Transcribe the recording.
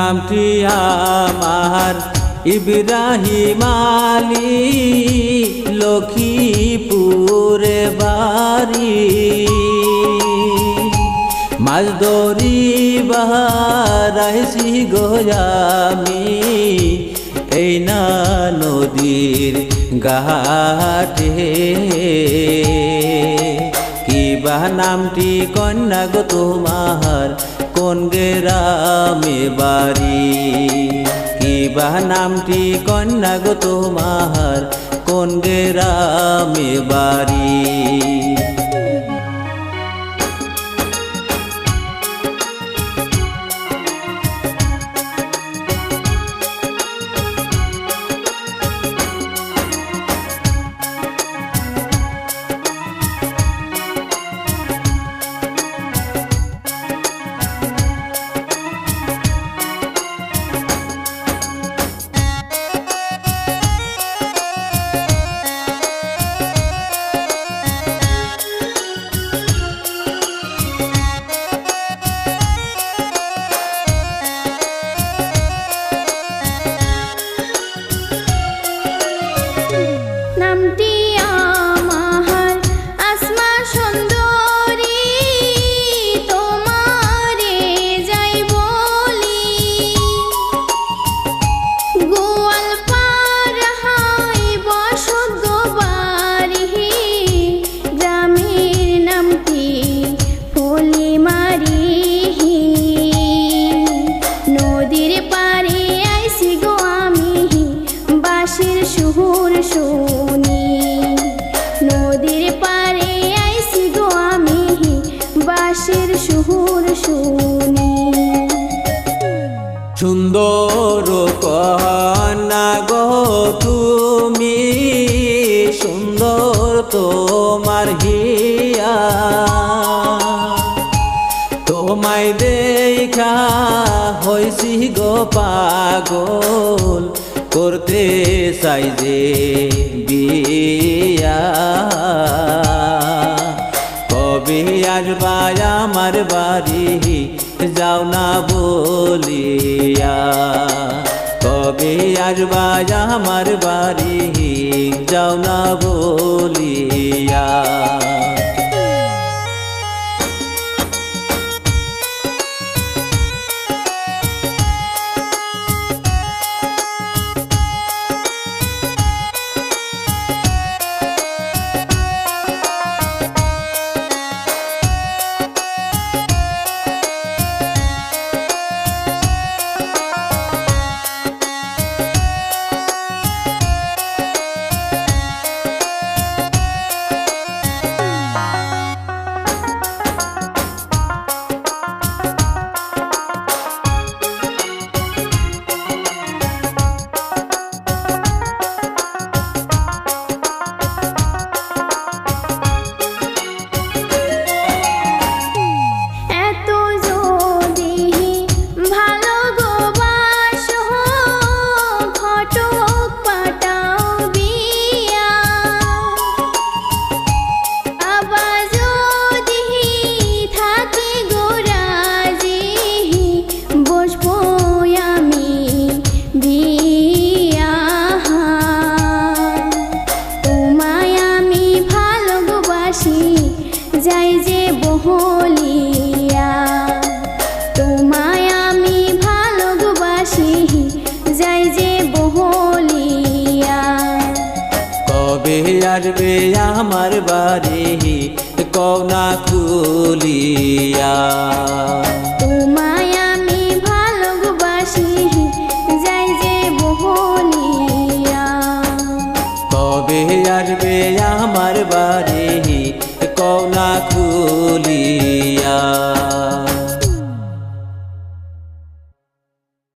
নামটি আমার ইব্রাহিম আলী, লক্ষ্মীপুরে বাড়ি। মাছ ধরিবার আইছি গো আমি এই না নদীর ঘাটে। কিবা নামটি কন্যা গো তোমার, কোন গ্রামে বাড়ি? কিবা নামটি কন্যা গো তোমার, কোন গ্রামে বাড়ি? নামটি আমার আসমা সুন্দরী, তোমারে যাই বলি। গোয়ালপাড়ায় বসত গো বাড়ি, গ্রামের নামটি ফুলিমারি। নদীর পাড়ে আইছি গো আমি বাঁশির সুর শুনি। নদীর পাড়ে আইছি গো আমি বাঁশির সুর শুনি। সুন্দর কন্যা গো তুমি, সুন্দর তোমার হিয়া। তোমায় দেখা হইছি গো পাগল, করতে চাই যে বিয়া। কবে আসবা আমার বাড়ি, যাও না বলিয়া? কবে আসবা আমার বাড়ি, যাও না বলিয়া? যাই যে বহলিয়া, তোমায় আমি ভালোবাসি যাই যে বহলিয়া। কবে আসবে আমার বাড়ি, কও না খুলিয়া?